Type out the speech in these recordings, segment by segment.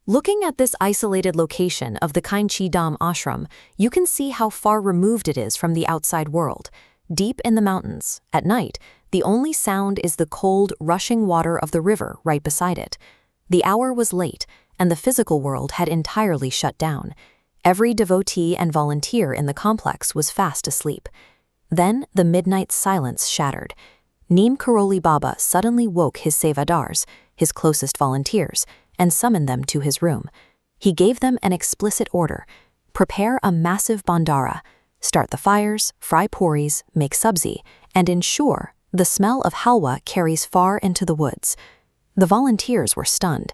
Looking at this isolated location of the Kainchi Dham ashram, you can see how far removed it is from the outside world. Deep in the mountains, at night, the only sound is the cold, rushing water of the river right beside it. The hour was late, and the physical world had entirely shut down. Every devotee and volunteer in the complex was fast asleep. Then the midnight silence shattered. Neem Karoli Baba suddenly woke his sevadars, his closest volunteers, and summoned them to his room. He gave them an explicit order: prepare a massive bandara, start the fires, fry puris, make sabzi, and ensure the smell of halwa carries far into the woods. The volunteers were stunned.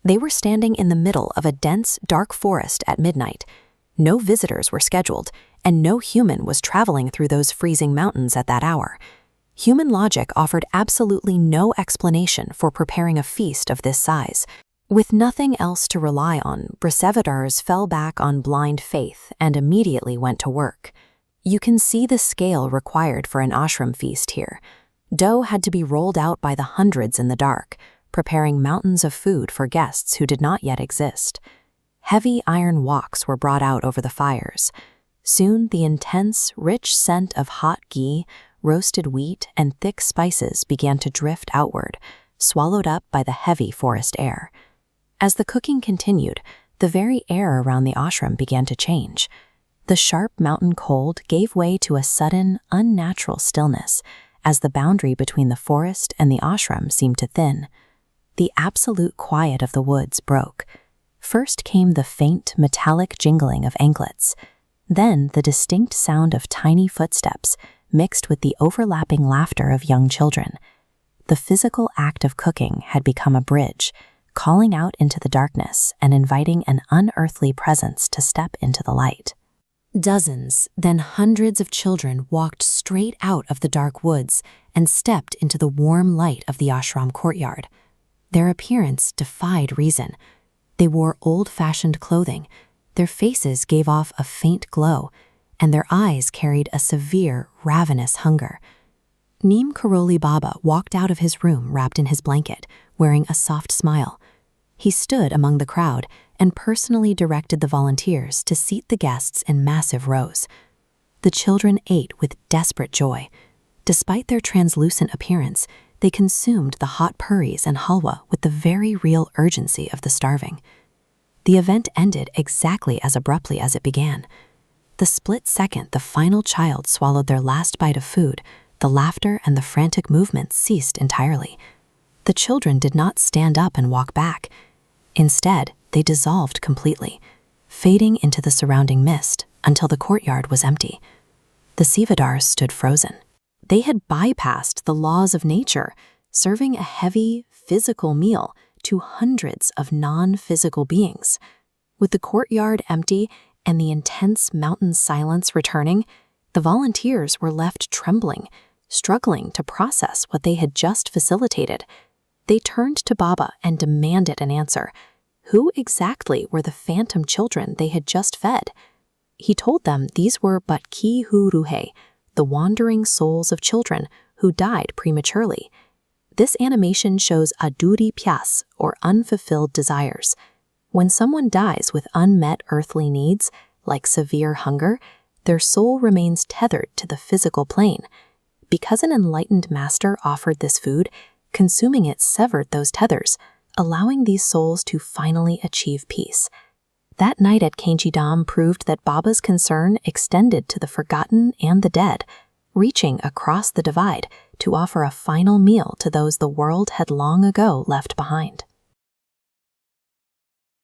They were standing in the middle of a dense, dark forest at midnight. No visitors were scheduled, and no human was traveling through those freezing mountains at that hour. Human logic offered absolutely no explanation for preparing a feast of this size. With nothing else to rely on, Brasevadars fell back on blind faith and immediately went to work. You can see the scale required for an ashram feast here. Dough had to be rolled out by the hundreds in the dark, preparing mountains of food for guests who did not yet exist. Heavy iron woks were brought out over the fires. Soon the intense, rich scent of hot ghee, roasted wheat, and thick spices began to drift outward, swallowed up by the heavy forest air. As the cooking continued, the very air around the ashram began to change. The sharp mountain cold gave way to a sudden, unnatural stillness, as the boundary between the forest and the ashram seemed to thin. The absolute quiet of the woods broke. First came the faint, metallic jingling of anklets, then the distinct sound of tiny footsteps mixed with the overlapping laughter of young children. The physical act of cooking had become a bridge, calling out into the darkness and inviting an unearthly presence to step into the light. Dozens, then hundreds of children walked straight out of the dark woods and stepped into the warm light of the ashram courtyard. Their appearance defied reason. They wore old-fashioned clothing, their faces gave off a faint glow, and their eyes carried a severe, ravenous hunger. Neem Karoli Baba walked out of his room wrapped in his blanket, wearing a soft smile. He stood among the crowd and personally directed the volunteers to seat the guests in massive rows. The children ate with desperate joy. Despite their translucent appearance, they consumed the hot puris and halwa with the very real urgency of the starving. The event ended exactly as abruptly as it began. The split second the final child swallowed their last bite of food, the laughter and the frantic movements ceased entirely. The children did not stand up and walk back. Instead, they dissolved completely, fading into the surrounding mist until the courtyard was empty. The Sivadars stood frozen. They had bypassed the laws of nature, serving a heavy, physical meal to hundreds of non-physical beings. With the courtyard empty and the intense mountain silence returning, the volunteers were left trembling, struggling to process what they had just facilitated. They turned to Baba and demanded an answer. Who exactly were the phantom children they had just fed? He told them these were but ki hu ruhe, the wandering souls of children who died prematurely. This animation shows aduri pyas, or unfulfilled desires. When someone dies with unmet earthly needs, like severe hunger, their soul remains tethered to the physical plane. Because an enlightened master offered this food, consuming it severed those tethers, allowing these souls to finally achieve peace. That night at Kainchi Dham proved that Baba's concern extended to the forgotten and the dead, reaching across the divide to offer a final meal to those the world had long ago left behind.